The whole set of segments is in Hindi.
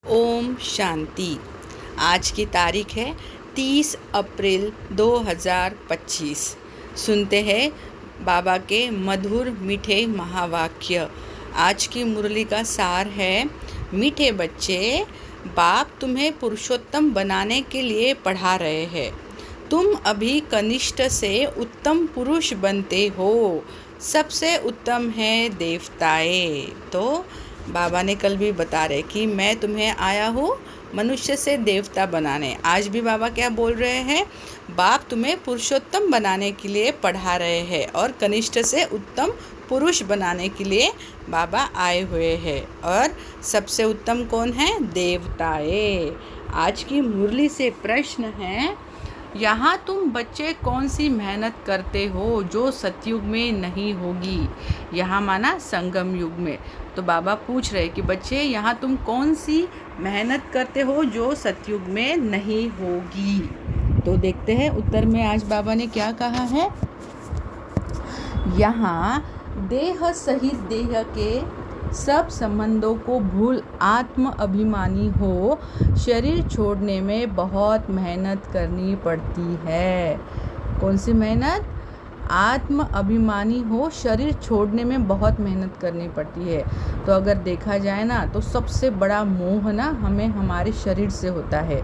ओम शांति। आज की तारीख है 30 अप्रैल 2025। सुनते हैं बाबा के मधुर मीठे महावाक्य। आज की मुरली का सार है, मीठे बच्चे, बाप तुम्हें पुरुषोत्तम बनाने के लिए पढ़ा रहे हैं। तुम अभी कनिष्ठ से उत्तम पुरुष बनते हो। सबसे उत्तम है देवताएं। तो बाबा ने कल भी बता रहे कि मैं तुम्हें आया हूँ मनुष्य से देवता बनाने। आज भी बाबा क्या बोल रहे हैं, बाप तुम्हें पुरुषोत्तम बनाने के लिए पढ़ा रहे हैं और कनिष्ठ से उत्तम पुरुष बनाने के लिए बाबा आए हुए हैं। और सबसे उत्तम कौन है? देवताएं। आज की मुरली से प्रश्न है, यहाँ तुम बच्चे कौन सी मेहनत करते हो जो सतयुग में नहीं होगी। यहाँ माना संगम युग में। तो बाबा पूछ रहे कि बच्चे, यहाँ तुम कौन सी मेहनत करते हो जो सतयुग में नहीं होगी। तो देखते हैं उत्तर में आज बाबा ने क्या कहा है। यहाँ देह सहित देह के सब संबंधों को भूल आत्म अभिमानी हो शरीर छोड़ने में बहुत मेहनत करनी पड़ती है। कौन सी मेहनत? आत्म अभिमानी हो शरीर छोड़ने में बहुत मेहनत करनी पड़ती है। तो अगर देखा जाए ना, तो सबसे बड़ा मोह ना हमें हमारे शरीर से होता है।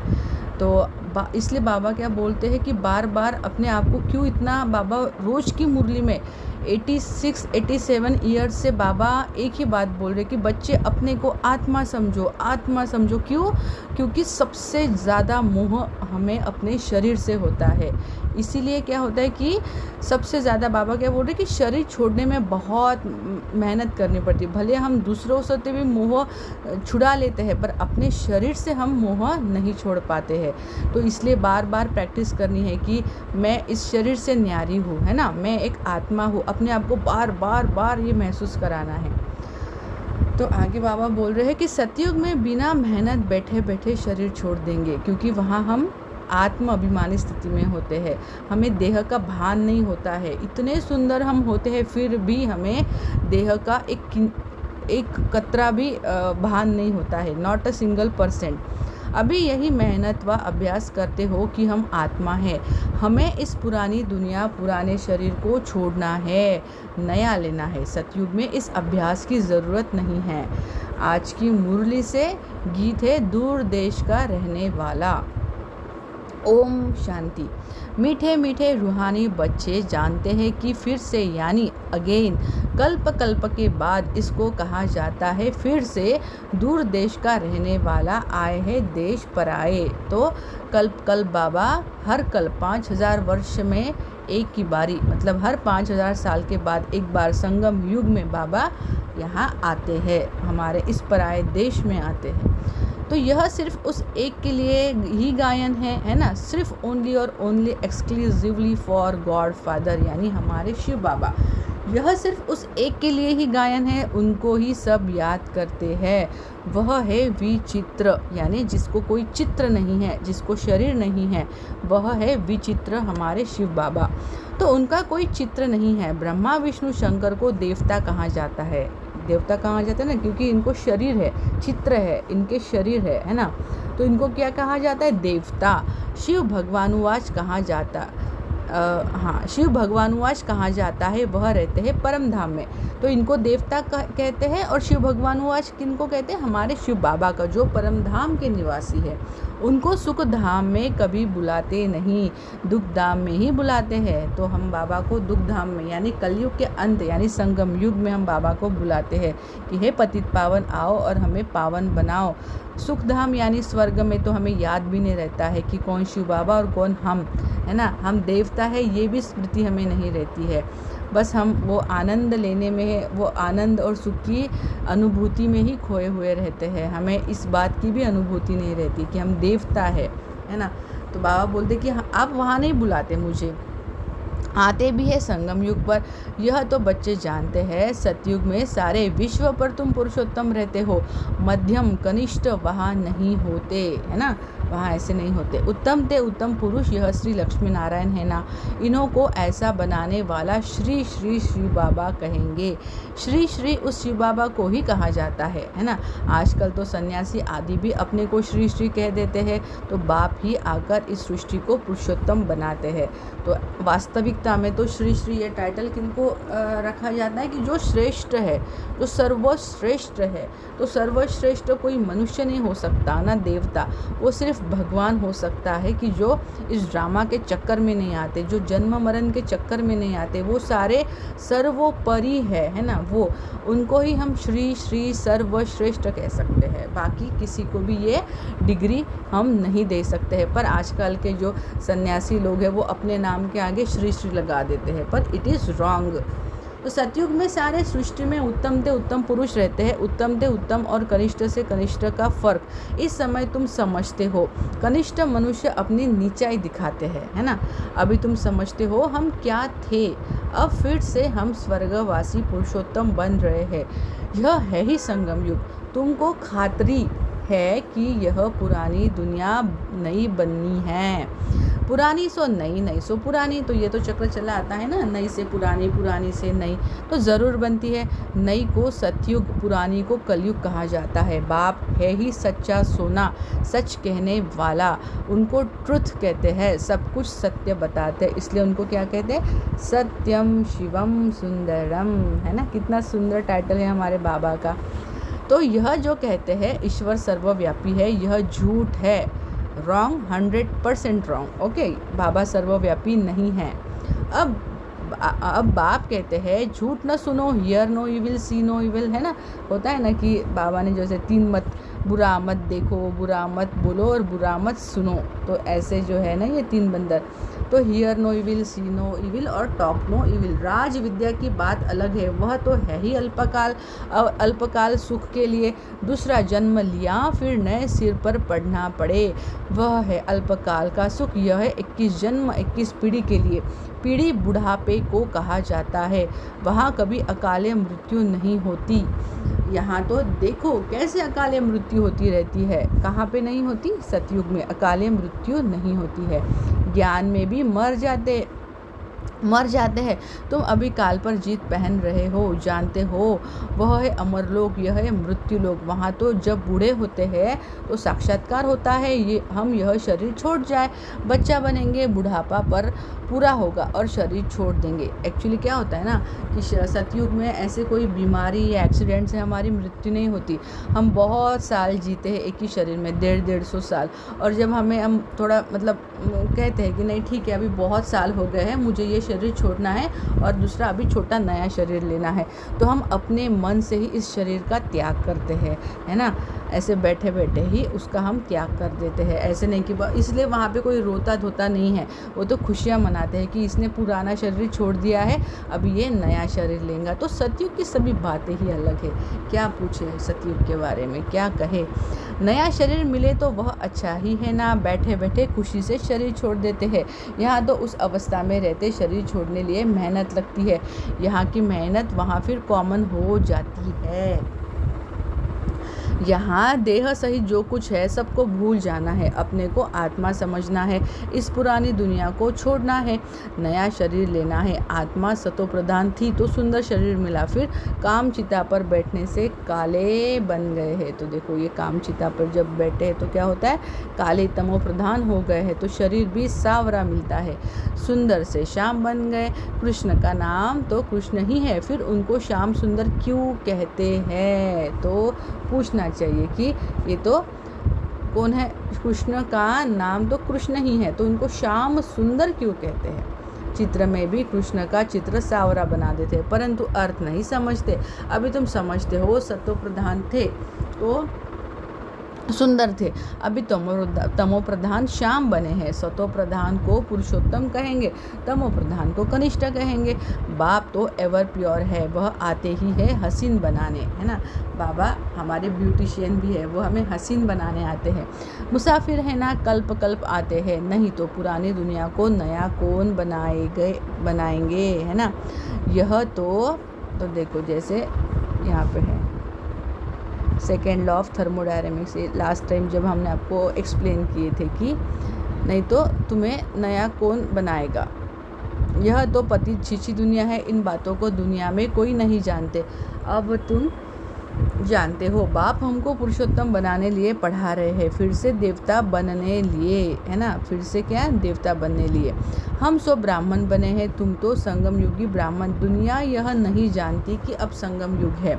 तो इसलिए बाबा क्या बोलते हैं कि बार बार अपने आप को क्यों इतना, बाबा रोज़ की मुरली में 86-87 ईयर्स से बाबा एक ही बात बोल रहे कि बच्चे अपने को आत्मा समझो, आत्मा समझो। क्यों? क्योंकि सबसे ज़्यादा मोह हमें अपने शरीर से होता है। इसीलिए क्या होता है कि सबसे ज़्यादा बाबा क्या बोल रहे कि शरीर छोड़ने में बहुत मेहनत करनी पड़ती है। भले हम दूसरों से भी मोह छुड़ा लेते हैं, पर अपने शरीर से हम मोह नहीं छोड़ पाते हैं। तो इसलिए बार बार प्रैक्टिस करनी है कि मैं इस शरीर से न्यारी हूँ, है ना, मैं एक आत्मा हूँ। अपने आप को बार बार ये महसूस कराना है। तो आगे बाबा बोल रहे हैं कि सतयुग में बिना मेहनत बैठे बैठे शरीर छोड़ देंगे, क्योंकि वहाँ हम आत्म अभिमानी स्थिति में होते हैं। हमें देह का भान नहीं होता है। इतने सुंदर हम होते हैं, फिर भी हमें देह का एक कतरा भी भान नहीं होता है, नॉट अ सिंगल %। अभी यही मेहनत व अभ्यास करते हो कि हम आत्मा हैं। हमें इस पुरानी दुनिया, पुराने शरीर को छोड़ना है, नया लेना है। सतयुग में इस अभ्यास की ज़रूरत नहीं है। आज की मुरली से गीत है, दूर देश का रहने वाला। ओम शांति। मीठे मीठे रूहानी बच्चे जानते हैं कि फिर से, यानी अगेन, कल्प कल्प के बाद इसको कहा जाता है फिर से दूर देश का रहने वाला आए हैं देश पर आए। तो कल्प बाबा हर कल्प 5000 वर्ष में एक की बारी, मतलब हर 5000 साल के बाद एक बार संगम युग में बाबा यहाँ आते हैं, हमारे इस पराये देश में आते हैं। तो यह सिर्फ उस एक के लिए ही गायन है ना, सिर्फ ओनली और only exclusively for God father, यानी हमारे शिव बाबा। यह सिर्फ उस एक के लिए ही गायन है, उनको ही सब याद करते हैं। वह है विचित्र, यानी जिसको कोई चित्र नहीं है, जिसको शरीर नहीं है, वह है विचित्र, हमारे शिव बाबा। तो उनका कोई चित्र नहीं है। ब्रह्मा विष्णु शंकर को देवता कहा जाता है। देवता कहा जाता है ना, क्योंकि इनको शरीर है, चित्र है, इनके शरीर है ना। तो इनको क्या कहा जाता है? देवता। शिव भगवानुवाच कहा जाता, शिव भगवानुवाच कहा जाता है, वह रहते हैं परम धाम में। तो इनको देवता कहते हैं। और शिव भगवानुवाच किनको कहते हैं? हमारे शिव बाबा का, जो परम धाम के निवासी है। उनको सुख धाम में कभी बुलाते नहीं, दुख धाम में ही बुलाते हैं। तो हम बाबा को दुख धाम में, यानी कलयुग के अंत, यानी संगम युग में हम बाबा को बुलाते हैं कि हे पतित पावन, आओ और हमें पावन बनाओ। सुख धाम यानी स्वर्ग में तो हमें याद भी नहीं रहता है कि कौन शिव बाबा और कौन हम, है ना, हम देवता है, ये भी स्मृति हमें नहीं रहती है। बस हम वो आनंद लेने में, वो आनंद और सुख की अनुभूति में ही खोए हुए रहते हैं। हमें इस बात की भी अनुभूति नहीं रहती कि हम देवता है ना। तो बाबा बोलते कि आप वहाँ नहीं बुलाते मुझे, आते भी है संगम युग पर। यह तो बच्चे जानते हैं, सतयुग में सारे विश्व पर तुम पुरुषोत्तम रहते हो, मध्यम कनिष्ठ वहाँ नहीं होते, है ना। वहाँ ऐसे नहीं होते। उत्तम ते उत्तम पुरुष यह श्री लक्ष्मी नारायण है ना, इन्हों को ऐसा बनाने वाला श्री श्री श्री बाबा कहेंगे। श्री श्री उस शिव बाबा को ही कहा जाता है ना। आजकल तो सन्यासी आदि भी अपने को श्री श्री कह देते हैं, तो बाप ही आकर इस सृष्टि को पुरुषोत्तम बनाते हैं। तो वास्तविकता में तो श्री श्री ये टाइटल किनको रखा जाता है कि जो श्रेष्ठ है, जो सर्वश्रेष्ठ है। तो सर्वश्रेष्ठ कोई मनुष्य नहीं हो सकता ना देवता, वो सिर्फ भगवान हो सकता है कि जो इस ड्रामा के चक्कर में नहीं आते, जो जन्म मरण के चक्कर में नहीं आते, वो सारे सर्वोपरि है ना, वो उनको ही हम श्री श्री सर्वश्रेष्ठ कह सकते हैं। बाकी किसी को भी ये डिग्री हम नहीं दे सकते हैं। पर आजकल के जो सन्यासी लोग हैं वो अपने नाम के आगे श्री श्री लगा देते हैं, पर इट इज़ रॉन्ग। तो सतयुग में सारे सृष्टि में उत्तम ते उत्तम पुरुष रहते हैं। उत्तम ते उत्तम और कनिष्ठ से कनिष्ठ का फर्क इस समय तुम समझते हो। कनिष्ठ मनुष्य अपनी नीचाई दिखाते हैं, है ना। अभी तुम समझते हो हम क्या थे, अब फिर से हम स्वर्गवासी पुरुषोत्तम बन रहे हैं। यह है ही संगम युग। तुमको खातरी है कि यह पुरानी दुनिया नई बननी है। पुरानी सो नई, नई सो पुरानी, तो ये तो चक्र चला आता है ना, नई से पुरानी, पुरानी से नई तो ज़रूर बनती है। नई को सतयुग, पुरानी को कलयुग कहा जाता है। बाप है ही सच्चा सोना, सच कहने वाला, उनको ट्रुथ कहते हैं, सब कुछ सत्य बताते हैं, इसलिए उनको क्या कहते हैं, सत्यम शिवम सुंदरम, है ना। कितना सुंदर टाइटल है हमारे बाबा का। तो यह जो कहते हैं ईश्वर सर्वव्यापी है, यह झूठ है, रॉन्ग, 100% रॉन्ग। ओके, बाबा सर्वव्यापी नहीं है। अब बाप कहते हैं झूठ न सुनो, hear no evil, see no evil, है ना। होता है ना कि बाबा ने जैसे 3 मत, बुरा मत देखो, बुरा मत बोलो और बुरा मत सुनो, तो ऐसे जो है ना ये 3 बंदर। तो hear no evil, see no evil और टॉक नो इविल। राज विद्या की बात अलग है, वह तो है ही अल्पकाल सुख के लिए। दूसरा जन्म लिया फिर नए सिर पर पढ़ना पड़े, वह है अल्पकाल का सुख। यह है 21 जन्म 21 पीढ़ी के लिए। पीढ़ी बुढ़ापे को कहा जाता है, वहाँ कभी अकाले मृत्यु नहीं होती। यहाँ तो देखो कैसे अकाले मृत्यु होती रहती है, कहाँ पे नहीं होती, सतयुग में अकाले मृत्यु नहीं होती है। ज्ञान में भी मर जाते हैं। तुम अभी काल पर जीत पहन रहे हो, जानते हो वह है अमरलोक, यह है मृत्यु लोक। वहाँ तो जब बूढ़े होते हैं तो साक्षात्कार होता है, ये हम यह शरीर छोड़ जाए, बच्चा बनेंगे, बुढ़ापा पर पूरा होगा और शरीर छोड़ देंगे। एक्चुअली क्या होता है ना कि सतयुग में ऐसे कोई बीमारी या एक्सीडेंट से हमारी मृत्यु नहीं होती। हम बहुत साल जीते हैं एक ही शरीर में, 150-150 साल। और जब हम थोड़ा मतलब कहते हैं कि नहीं ठीक है अभी बहुत साल हो गए हैं, मुझे ये शरीर छोड़ना है और दूसरा अभी छोटा नया शरीर लेना है, तो हम अपने मन से ही इस शरीर का त्याग करते हैं, है ना। ऐसे बैठे बैठे ही उसका हम त्याग कर देते हैं। ऐसे नहीं कि इसलिए वहाँ पे कोई रोता धोता नहीं है, वो तो खुशियाँ मनाते हैं कि इसने पुराना शरीर छोड़ दिया है, अभी ये नया शरीर लेगा। तो सतयुग की सभी बातें ही अलग है। क्या पूछे सतयुग के बारे में, क्या कहे। नया शरीर मिले तो वह अच्छा ही है ना, बैठे बैठे खुशी से शरीर छोड़ देते हैं। यहाँ तो उस अवस्था में रहते शरीर छोड़ने लिए मेहनत लगती है, यहाँ की मेहनत वहाँ फिर कॉमन हो जाती है। यहाँ देह सहित जो कुछ है सबको भूल जाना है, अपने को आत्मा समझना है, इस पुरानी दुनिया को छोड़ना है, नया शरीर लेना है। आत्मा सतो प्रधान थी तो सुंदर शरीर मिला, फिर काम चिता पर बैठने से काले बन गए हैं। तो देखो ये काम चिता पर जब बैठे हैं तो क्या होता है, काले तमो प्रधान हो गए हैं, तो शरीर भी सावरा मिलता है। सुंदर से श्याम बन गए, कृष्ण का नाम तो कृष्ण ही है, फिर उनको श्याम सुंदर क्यों कहते हैं। तो पूछना चाहिए कि ये तो कौन है, कृष्ण का नाम तो कृष्ण ही है, तो उनको श्याम सुंदर क्यों कहते हैं। चित्र में भी कृष्ण का चित्र सावरा बना देते हैं, परंतु अर्थ नहीं समझते। अभी तुम समझते हो सतो प्रधान थे तो सुंदर थे, अभी तमो प्रधान श्याम बने हैं। सतो प्रधान को पुरुषोत्तम कहेंगे, तमो प्रधान को कनिष्ठ कहेंगे। बाप तो एवर प्योर है, वह आते ही है हसीन बनाने, है ना। बाबा हमारे ब्यूटिशियन भी है, वो हमें हसीन बनाने आते हैं। मुसाफिर है ना, कल्प कल्प आते हैं, नहीं तो पुरानी दुनिया को नया कौन बनाएंगे, है ना। यह तो देखो जैसे यहाँ पे है second law of thermodynamics, last time जब हमने आपको एक्सप्लेन किए थे कि नहीं तो तुम्हें नया कौन बनाएगा। यह तो पतित छिछी दुनिया है, इन बातों को दुनिया में कोई नहीं जानते। अब तुम जानते हो, बाप हमको पुरुषोत्तम बनाने लिए पढ़ा रहे हैं, फिर से देवता बनने लिए, है ना। फिर से क्या, देवता बनने लिए। हम सब ब्राह्मण बने हैं, तुम तो संगम युगी ब्राह्मण। दुनिया यह नहीं जानती कि अब संगम युग है।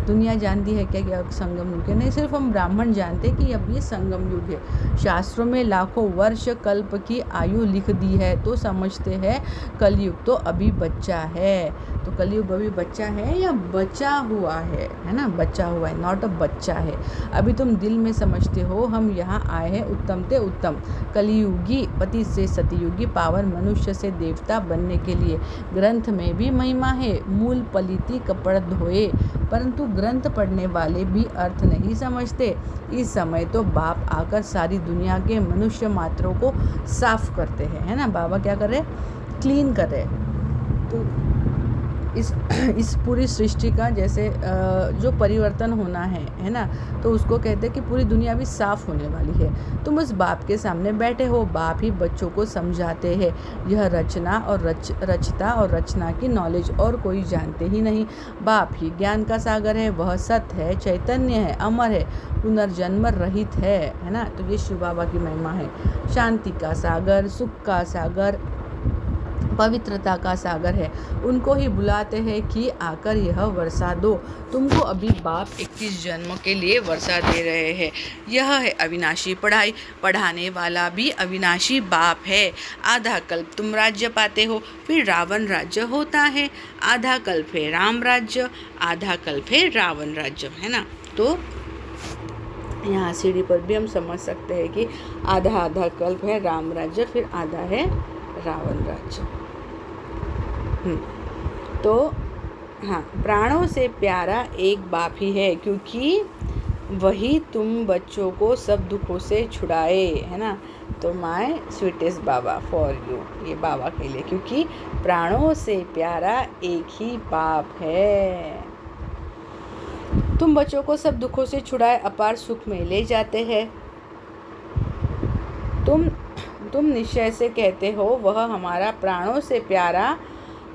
दुनिया जानती है क्या कि अब संगम युग है? नहीं, सिर्फ हम ब्राह्मण जानते हैं कि अब ये संगम युग है। शास्त्रों में लाखों वर्ष कल्प की आयु लिख दी है, तो समझते हैं कलयुग तो अभी बच्चा है। तो कलयुग अभी बच्चा है या बचा हुआ है ना, बचा हुआ है, नॉट अ बच्चा है। अभी तुम दिल में समझते हो हम यहाँ आए हैं उत्तम ते उत्तम, कलियुगी पति से सतयुगी पावन मनुष्य से देवता बनने के लिए। ग्रंथ में भी महिमा है, मूल पलिति कपड़ धोए, परंतु ग्रंथ पढ़ने वाले भी अर्थ नहीं समझते। इस समय तो बाप आकर सारी दुनिया के मनुष्य मात्रों को साफ करते हैं, है ना। बाबा क्या कर रहे, क्लीन कर रहे। तो इस पूरी सृष्टि का जैसे जो परिवर्तन होना है ना, तो उसको कहते हैं कि पूरी दुनिया भी साफ होने वाली है। तुम उस बाप के सामने बैठे हो, बाप ही बच्चों को समझाते हैं। यह रचना और रचता और रचना की नॉलेज और कोई जानते ही नहीं। बाप ही ज्ञान का सागर है, वह सत्य है, चैतन्य है, अमर है, पुनर्जन्म रहित है ना। तो ये शिव बाबा की महिमा है। शांति का सागर, सुख का सागर, पवित्रता का सागर है। उनको ही बुलाते हैं कि आकर यह वर्षा दो। तुमको अभी बाप 21 जन्मों के लिए वर्षा दे रहे हैं। यह है अविनाशी पढ़ाई, पढ़ाने वाला भी अविनाशी बाप है। आधा कल्प तुम राज्य पाते हो, फिर रावण राज्य होता है। आधा कल्प है राम राज्य, आधा कल्प है रावण राज्य, है ना। तो यहाँ सीढ़ी पर भी हम समझ सकते हैं कि आधा आधा कल्प है राम राज्य, फिर आधा है रावण राज्य। तो हाँ, प्राणों से प्यारा एक बाप ही है, क्योंकि वही तुम बच्चों को सब दुखों से छुड़ाए, है ना। तो my sweetest Baba for you, ये बाबा के लिए, क्योंकि प्राणों से प्यारा एक ही बाप है। तुम बच्चों को सब दुखों से छुड़ाए अपार सुख में ले जाते हैं। तुम निश्चय से कहते हो वह हमारा प्राणों से प्यारा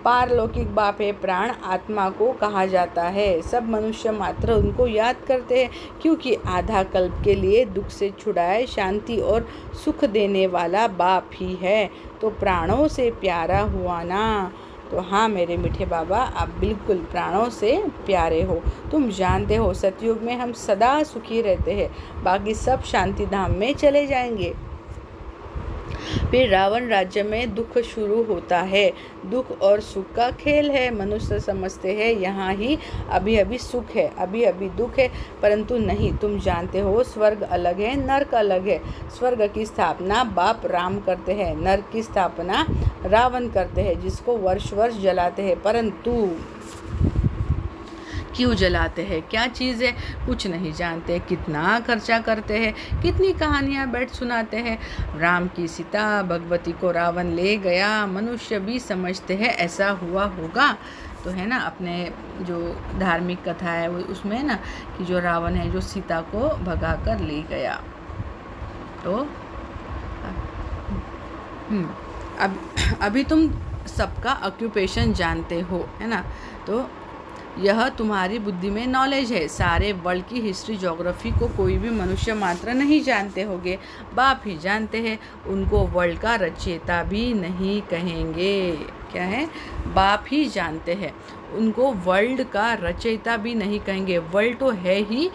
पारलौकिक बाप है। प्राण आत्मा को कहा जाता है। सब मनुष्य मात्र उनको याद करते हैं, क्योंकि आधा कल्प के लिए दुख से छुड़ाए शांति और सुख देने वाला बाप ही है। तो प्राणों से प्यारा हुआ ना। तो हाँ मेरे मीठे बाबा, आप बिल्कुल प्राणों से प्यारे हो। तुम जानते हो सतयुग में हम सदा सुखी रहते हैं, बाकी सब शांति धाम में चले जाएंगे। फिर रावण राज्य में दुख शुरू होता है। दुख और सुख का खेल है। मनुष्य समझते हैं यहाँ ही अभी अभी सुख है, अभी अभी दुख है, परंतु नहीं। तुम जानते हो स्वर्ग अलग है, नर्क अलग है। स्वर्ग की स्थापना बाप राम करते हैं, नर्क की स्थापना रावण करते हैं, जिसको वर्ष वर्ष जलाते हैं। परंतु क्यों जलाते हैं, क्या चीज़ है, कुछ नहीं जानते। कितना खर्चा करते हैं, कितनी कहानियाँ बैठ सुनाते हैं। राम की सीता, भगवती को रावण ले गया। मनुष्य भी समझते हैं ऐसा हुआ होगा। तो है ना, अपने जो धार्मिक कथा है वो उसमें ना कि जो रावण है जो सीता को भगा कर ले गया। तो अभी तुम सबका ऑक्यूपेशन जानते हो, है ना। तो यह तुम्हारी बुद्धि में नॉलेज है। सारे वर्ल्ड की हिस्ट्री ज्योग्राफी को कोई भी मनुष्य मात्र नहीं जानते होंगे, बाप ही जानते हैं। उनको वर्ल्ड का रचयिता भी नहीं कहेंगे। क्या है, बाप ही जानते हैं। उनको वर्ल्ड का रचयिता भी नहीं कहेंगे। वर्ल्ड तो है ही,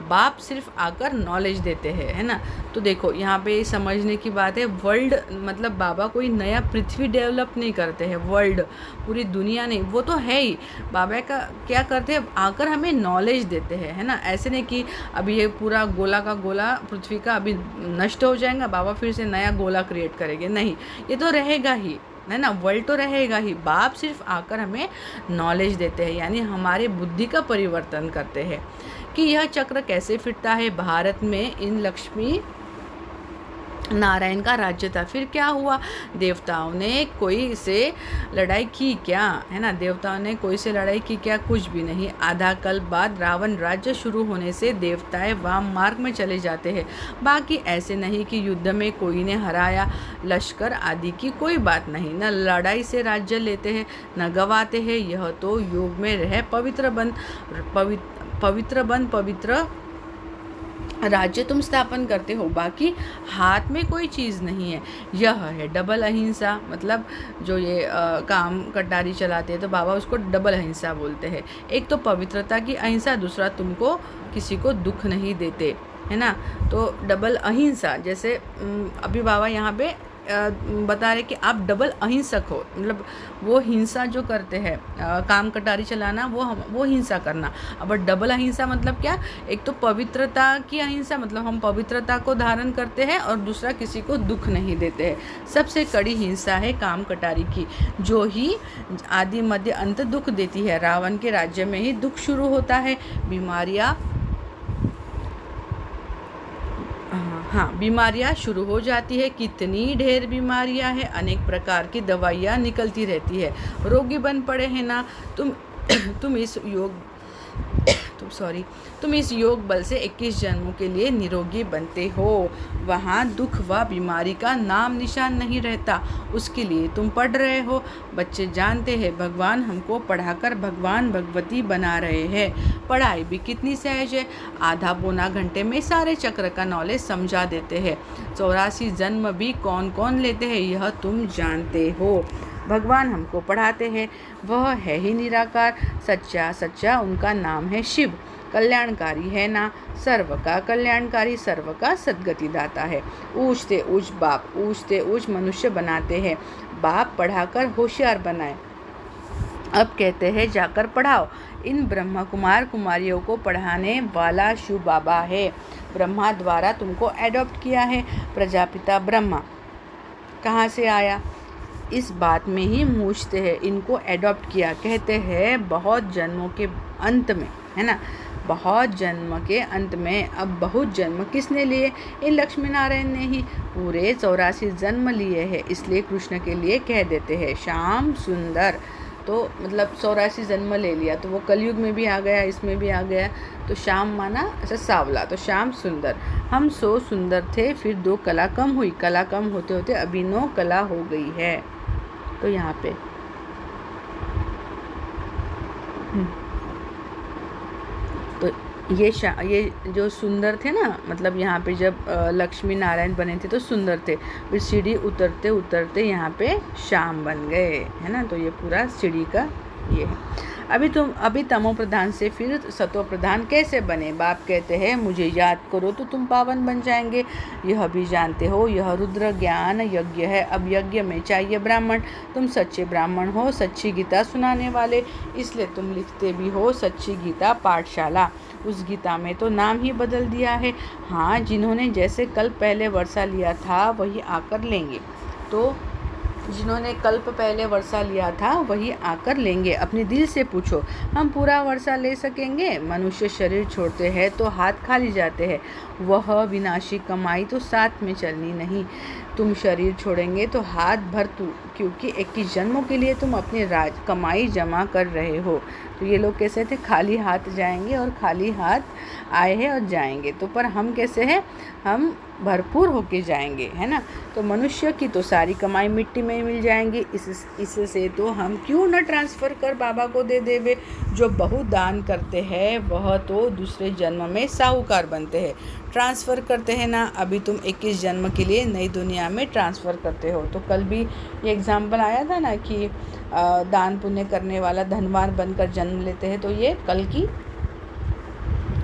बाप सिर्फ आकर नॉलेज देते हैं, है ना। तो देखो यहाँ पे समझने की बात है, वर्ल्ड मतलब बाबा कोई नया पृथ्वी डेवलप नहीं करते हैं, वर्ल्ड पूरी दुनिया नहीं, वो तो है ही। बाबा का क्या करते हैं, आकर हमें नॉलेज देते हैं, है ना। ऐसे नहीं कि अभी ये पूरा गोला का गोला पृथ्वी का अभी नष्ट हो जाएगा, बाबा फिर से नया गोला क्रिएट करेंगे, नहीं, ये तो रहेगा ही, है ना। वर्ल्ड तो रहेगा ही। बाप सिर्फ आकर हमें नॉलेज देते हैं, यानी हमारे बुद्धि का परिवर्तन करते हैं कि यह चक्र कैसे फिरता है। भारत में इन लक्ष्मी नारायण का राज्य था। फिर क्या हुआ, देवताओं ने कोई से लड़ाई की क्या, है ना, देवताओं ने कोई से लड़ाई की क्या, कुछ भी नहीं। आधा कल्प बाद रावण राज्य शुरू होने से देवताएं वाम मार्ग में चले जाते हैं। बाकी ऐसे नहीं कि युद्ध में कोई ने हराया, लश्कर आदि की कोई बात नहीं, न लड़ाई से राज्य लेते हैं न गवाते हैं। यह तो योग में रह पवित्र राज्य तुम स्थापन करते हो, बाकी हाथ में कोई चीज़ नहीं है। यह है डबल अहिंसा, मतलब जो ये काम कटारी चलाते हैं तो बाबा उसको डबल अहिंसा बोलते हैं। एक तो पवित्रता की अहिंसा, दूसरा तुमको किसी को दुख नहीं देते, है ना। तो डबल अहिंसा, जैसे अभी बाबा यहाँ पे बता रहे कि आप डबल अहिंसक हो, मतलब वो हिंसा जो करते हैं, काम कटारी चलाना, वो हिंसा करना। अब डबल अहिंसा मतलब क्या, एक तो पवित्रता की अहिंसा, मतलब हम पवित्रता को धारण करते हैं, और दूसरा किसी को दुख नहीं देते हैं। सबसे कड़ी हिंसा है काम कटारी की, जो ही आदि मध्य अंत दुख देती है। रावण के राज्य में ही दुख शुरू होता है। बीमारियाँ शुरू हो जाती है। कितनी ढेर बीमारियाँ हैं, अनेक प्रकार की दवाइयाँ निकलती रहती है। रोगी बन पड़े हैं ना तुम इस योग बल से 21 जन्मों के लिए निरोगी बनते हो। वहाँ दुख व बीमारी का नाम निशान नहीं रहता, उसके लिए तुम पढ़ रहे हो। बच्चे जानते हैं भगवान हमको पढ़ाकर भगवान भगवती बना रहे हैं। पढ़ाई भी कितनी सहज है, आधा पौना घंटे में सारे चक्र का नॉलेज समझा देते हैं। 84 जन्म भी कौन कौन लेते हैं यह तुम जानते हो। भगवान हमको पढ़ाते हैं, वह है ही निराकार, सच्चा उनका नाम है शिव। कल्याणकारी है ना, सर्व का कल्याणकारी, सर्व का सद्गति दाता है। ऊँचते ऊँच मनुष्य बनाते हैं, बाप पढ़ाकर होशियार बनाए। अब कहते हैं जाकर पढ़ाओ। इन ब्रह्मा कुमार कुमारियों को पढ़ाने वाला शिव बाबा है। ब्रह्मा द्वारा तुमको एडॉप्ट किया है। प्रजापिता ब्रह्मा कहाँ से आया, इस बात में ही मूझते हैं। इनको एडॉप्ट किया, कहते हैं बहुत जन्मों के अंत में, है ना, बहुत जन्म के अंत में। अब बहुत जन्म किसने लिए, इन लक्ष्मी नारायण ने ही पूरे 84 जन्म लिए हैं। इसलिए कृष्ण के लिए कह देते हैं श्याम सुंदर। तो मतलब 84 जन्म ले लिया, तो वो कलयुग में भी आ गया, इसमें भी आ गया। तो श्याम माना ऐसा सांवला, तो श्याम सुंदर। हम 100 सुंदर थे, फिर 2 कला कम हुई, कला कम होते होते अभी 9 कला हो गई है। तो यहाँ पे तो ये जो सुंदर थे ना, मतलब यहाँ पे जब लक्ष्मी नारायण बने थे तो सुंदर थे, फिर सीढ़ी उतरते उतरते यहाँ पे श्याम बन गए, है ना। तो ये पूरा सीढ़ी का ये है। अभी तमो प्रधान से फिर सतो प्रधान कैसे बने। बाप कहते हैं मुझे याद करो तो तुम पावन बन जाएंगे। यह भी जानते हो यह रुद्र ज्ञान यज्ञ है। अब यज्ञ में चाहिए ब्राह्मण, तुम सच्चे ब्राह्मण हो, सच्ची गीता सुनाने वाले, इसलिए तुम लिखते भी हो सच्ची गीता पाठशाला। उस गीता में तो नाम ही बदल दिया है। हाँ, जिन्होंने जैसे कल पहले वर्षा लिया था वही आकर लेंगे। तो जिन्होंने कल्प पहले वर्षा लिया था वही आकर लेंगे। अपने दिल से पूछो, हम पूरा वर्षा ले सकेंगे। मनुष्य शरीर छोड़ते हैं तो हाथ खाली जाते हैं, वह विनाशी कमाई तो साथ में चलनी नहीं। तुम शरीर छोड़ेंगे तो हाथ भर क्योंकि 21 जन्मों के लिए तुम अपनी कमाई जमा कर रहे हो। तो ये लोग कैसे थे, खाली हाथ जाएंगे और खाली हाथ आए हैं और जाएंगे। तो पर हम कैसे हैं, हम भरपूर होके जाएंगे, है ना। तो मनुष्य की तो सारी कमाई मिट्टी में मिल जाएंगी। इससे तो हम क्यों न ट्रांसफ़र कर बाबा को दे देवे। जो बहुत दान करते हैं वह तो दूसरे जन्म में साहूकार बनते हैं। ट्रांसफ़र करते हैं ना, अभी तुम 21 जन्म के लिए नई दुनिया में ट्रांसफ़र करते हो। तो कल भी ये एग्जाम्पल आया था ना कि दान पुण्य करने वाला धनवान बनकर जन्म लेते हैं। तो ये कल की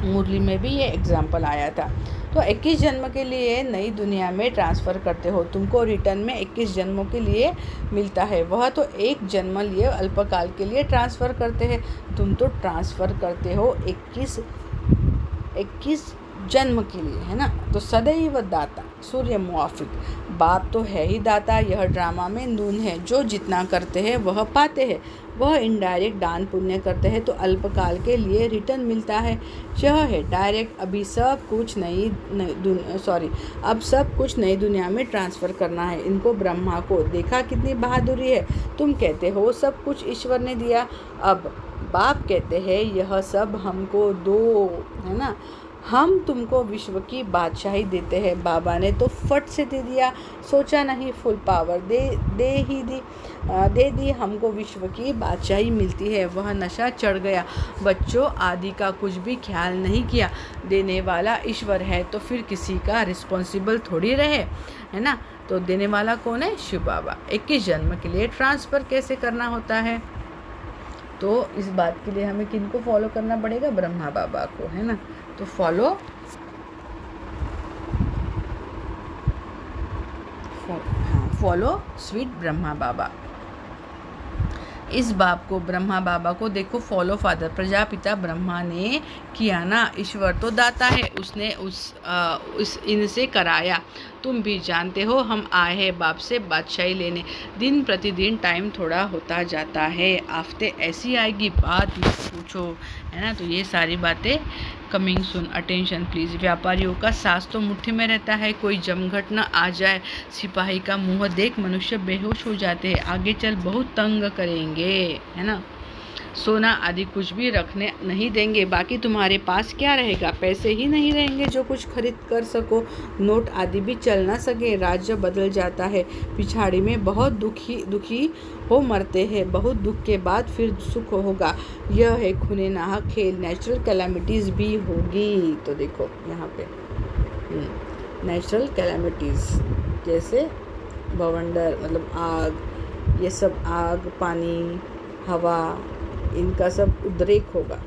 मुरली में भी ये एग्जाम्पल आया था। तो 21 जन्म के लिए नई दुनिया में ट्रांसफ़र करते हो। तुमको रिटर्न में 21 जन्मों के लिए मिलता है। वह तो एक जन्म लिए अल्पकाल के लिए ट्रांसफ़र करते हैं। तुम तो ट्रांसफ़र करते हो 21 जन्म के लिए, है ना। तो सदैव दाता सूर्य मुआफिक, बाप तो है ही दाता। यह ड्रामा में नून है, जो जितना करते हैं वह पाते हैं। वह इनडायरेक्ट दान पुण्य करते हैं तो अल्पकाल के लिए रिटर्न मिलता है। यह है डायरेक्ट। अब सब कुछ नई दुनिया में ट्रांसफ़र करना है। इनको ब्रह्मा को देखा कितनी बहादुरी है। तुम कहते हो सब कुछ ईश्वर ने दिया। अब बाप कहते हैं यह सब हमको दो, है ना। हम तुमको विश्व की बादशाही देते हैं। बाबा ने तो फट से दे दिया, सोचा नहीं, फुल पावर दे दी। हमको विश्व की बादशाही मिलती है। वह नशा चढ़ गया। बच्चों आदि का कुछ भी ख्याल नहीं किया। देने वाला ईश्वर है तो फिर किसी का रिस्पॉन्सिबल थोड़ी रहे, है ना। तो देने वाला कौन है? शिव बाबा। 21 जन्म के लिए ट्रांसफ़र कैसे करना होता है? तो इस बात के लिए हमें किनको फॉलो करना पड़ेगा? ब्रह्मा बाबा को, है ना। तो फॉलो स्वीट ब्रह्मा बाबा। इस बाप को, ब्रह्मा बाबा को देखो, फॉलो फादर। प्रजापिता ब्रह्मा ने किया ना, ईश्वर तो दाता है, उसने इनसे कराया। तुम भी जानते हो हम आए हैं बाप से बादशाही लेने। दिन प्रतिदिन टाइम थोड़ा होता जाता है। आफते ऐसी आएगी बात मत पूछो, है ना। तो ये सारी बातें कमिंग सुन। Attention please. व्यापारियों का सांस तो मुट्ठी में रहता है, कोई जमघट न आ जाए। सिपाही का मुंह देख मनुष्य बेहोश हो जाते हैं। आगे चल बहुत तंग करेंगे, है ना। सोना आदि कुछ भी रखने नहीं देंगे। बाकी तुम्हारे पास क्या रहेगा? पैसे ही नहीं रहेंगे जो कुछ खरीद कर सको। नोट आदि भी चल ना सके। राज्य बदल जाता है। पिछाड़ी में बहुत दुखी हो मरते हैं। बहुत दुख के बाद फिर सुख होगा। यह है खूने नाहक खेल। नेचुरल कैलामिटीज़ भी होगी। तो देखो यहाँ पे नेचुरल कैलामिटीज़ जैसे बवंडर, मतलब आग, ये सब आग, पानी, हवा, इनका सब उद्रेक होगा।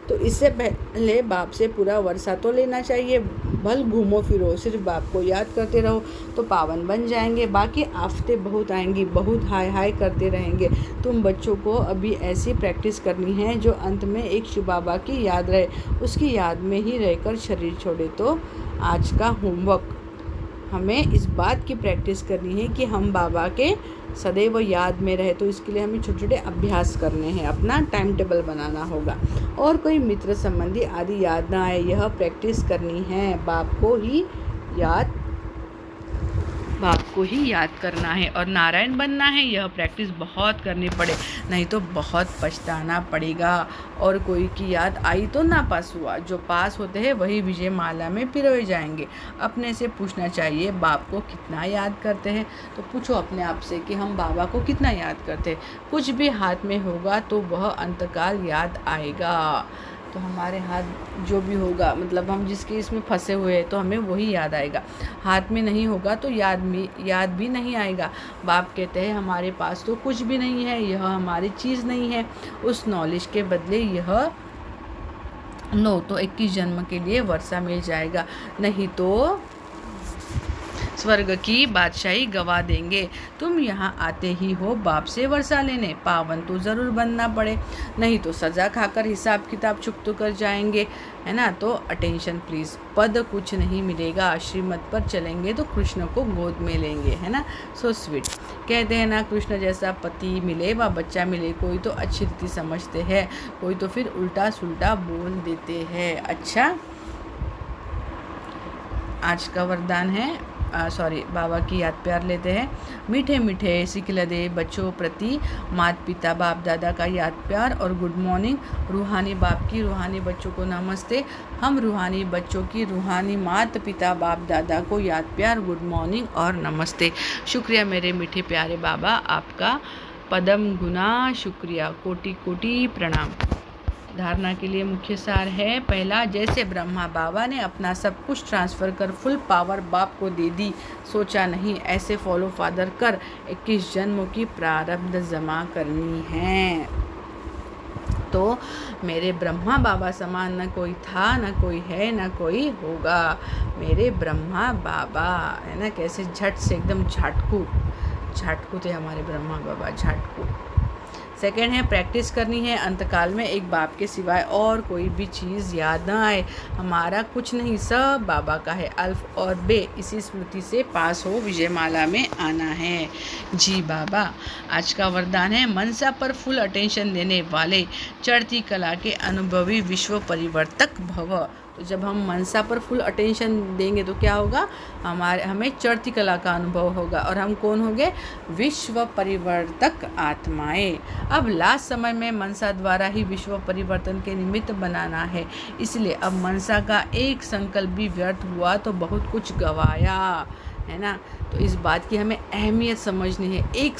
तो इससे पहले बाप से पूरा वर्षा तो लेना चाहिए। भल घूमो फिरो, सिर्फ बाप को याद करते रहो तो पावन बन जाएंगे। बाकी आफतें बहुत आएंगी, बहुत हाय हाय करते रहेंगे। तुम बच्चों को अभी ऐसी प्रैक्टिस करनी है जो अंत में एक शिव बाबा की याद रहे। उसकी याद में ही रहकर शरीर छोड़े। तो आज का होमवर्क, हमें इस बात की प्रैक्टिस करनी है कि हम बाबा के सदैव याद में रहे। तो इसके लिए हमें छोटे छोटे अभ्यास करने हैं। अपना टाइम टेबल बनाना होगा और कोई मित्र संबंधी आदि याद ना आए। यह प्रैक्टिस करनी है। बाप को ही याद करना है और नारायण बनना है। यह प्रैक्टिस बहुत करनी पड़े, नहीं तो बहुत पछताना पड़ेगा। और कोई की याद आई तो ना पास हुआ। जो पास होते हैं वही विजय माला में पिरोए जाएंगे। अपने से पूछना चाहिए बाप को कितना याद करते हैं। तो पूछो अपने आप से कि हम बाबा को कितना याद करते हैं। कुछ भी हाथ में होगा तो वह अंतकाल याद आएगा। तो हमारे हाथ जो भी होगा, मतलब हम जिसके इसमें फंसे हुए हैं तो हमें वही याद आएगा। हाथ में नहीं होगा तो याद भी नहीं आएगा। बाप कहते हैं हमारे पास तो कुछ भी नहीं है, यह हमारी चीज़ नहीं है। उस नॉलेज के बदले यह लो तो 21 जन्म के लिए वर्षा मिल जाएगा, नहीं तो स्वर्ग की बादशाही गवा देंगे। तुम यहाँ आते ही हो बाप से वर्षा लेने, पावन तो ज़रूर बनना पड़े, नहीं तो सज़ा खाकर हिसाब किताब चुप तो कर जाएंगे, है ना। तो अटेंशन प्लीज़। पद कुछ नहीं मिलेगा, श्रीमत पर चलेंगे तो कृष्ण को गोद में लेंगे, है ना। So sweet. कहते हैं ना, कृष्ण जैसा पति मिले व बच्चा मिले। कोई तो अच्छी रीति समझते हैं, कोई तो फिर उल्टा सुल्टा बोल देते हैं। अच्छा, आज का वरदान है, बाबा की याद प्यार लेते हैं। मीठे मीठे सिखलदे बच्चों प्रति माता पिता बाप दादा का याद प्यार और गुड मॉर्निंग। रूहानी बाप की रूहानी बच्चों को नमस्ते। हम रूहानी बच्चों की रूहानी माता पिता बाप दादा को याद प्यार, गुड मॉर्निंग और नमस्ते। शुक्रिया मेरे मीठे प्यारे बाबा, आपका पदम गुना शुक्रिया, कोटि कोटि प्रणाम। धारणा के लिए मुख्य सार है, पहला, जैसे ब्रह्मा बाबा ने अपना सब कुछ ट्रांसफ़र कर फुल पावर बाप को दे दी, सोचा नहीं, ऐसे फॉलो फादर कर 21 जन्मों की प्रारब्ध जमा करनी है। तो मेरे ब्रह्मा बाबा समान न कोई था, न कोई है, न कोई होगा। मेरे ब्रह्मा बाबा, है ना, कैसे झट से एकदम झाटकू थे हमारे ब्रह्मा बाबा, झाटकू। सेकंड है प्रैक्टिस करनी है अंतकाल में एक बाप के सिवाय और कोई भी चीज़ याद ना आए, हमारा कुछ नहीं सब बाबा का है, अल्फ और बे इसी स्मृति से पास हो विजयमाला में आना है। जी बाबा, आज का वरदान है मनसा पर फुल अटेंशन देने वाले चढ़ती कला के अनुभवी विश्व परिवर्तक भव। तो जब हम मनसा पर फुल अटेंशन देंगे तो क्या होगा, हमें चढ़ती कला का अनुभव होगा और हम कौन होंगे, विश्व परिवर्तक आत्माएं। अब लास्ट समय में मनसा द्वारा ही विश्व परिवर्तन के निमित्त बनाना है, इसलिए अब मनसा का एक संकल्प भी व्यर्थ हुआ तो बहुत कुछ गवाया है ना। तो इस बात की हमें अहमियत समझनी है। एक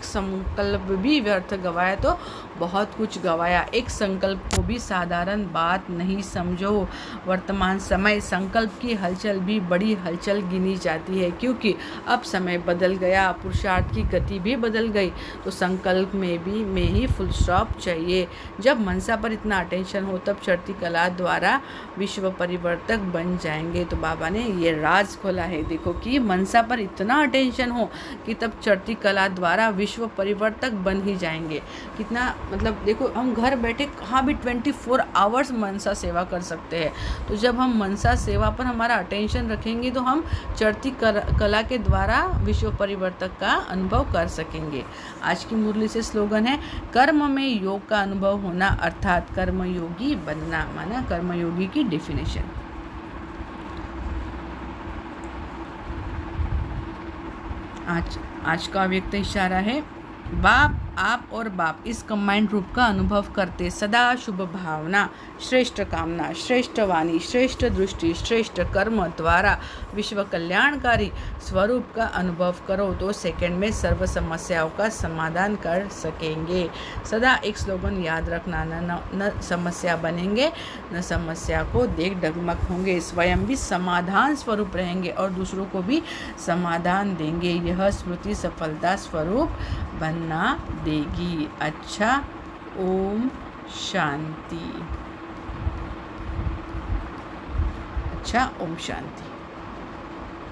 संकल्प भी व्यर्थ गवाया तो बहुत कुछ गवाया। एक संकल्प को भी साधारण बात नहीं समझो। वर्तमान समय संकल्प की हलचल भी बड़ी हलचल गिनी जाती है, क्योंकि अब समय बदल गया, पुरुषार्थ की गति भी बदल गई, तो संकल्प में ही फुल स्टॉप चाहिए। जब मनसा पर इतना अटेंशन हो तब चढ़ती कला द्वारा विश्व परिवर्तक बन जाएंगे। तो बाबा ने ये राज खोला है, देखो कि मनसा पर इतना अटेंशन हो कि तब चढ़ती कला द्वारा विश्व परिवर्तक बन ही जाएंगे। कितना मतलब देखो, हम घर बैठे कहाँ भी 24 आवर्स मनसा सेवा कर सकते हैं। तो जब हम मनसा सेवा पर हमारा अटेंशन रखेंगे तो हम चढ़ती कला के द्वारा विश्व परिवर्तक का अनुभव कर सकेंगे। आज की मुरली से स्लोगन है, कर्म में योग का अनुभव होना अर्थात कर्मयोगी बनना। माना कर्मयोगी की डेफिनेशन। आज का व्यक्त इशारा है, बाप, आप और बाप इस कंबाइंड रूप का अनुभव करते सदा शुभ भावना, श्रेष्ठ कामना, श्रेष्ठ वाणी, श्रेष्ठ दृष्टि, श्रेष्ठ कर्म द्वारा विश्व कल्याणकारी स्वरूप का अनुभव करो तो सेकंड में सर्व समस्याओं का समाधान कर सकेंगे। सदा एक स्लोगन याद रखना, न समस्या बनेंगे न समस्या को देख डगमग होंगे, स्वयं भी समाधान स्वरूप रहेंगे और दूसरों को भी समाधान देंगे। यह स्मृति सफलता स्वरूप बनना देगी। अच्छा, ओम शांति। अच्छा, ओम शांति।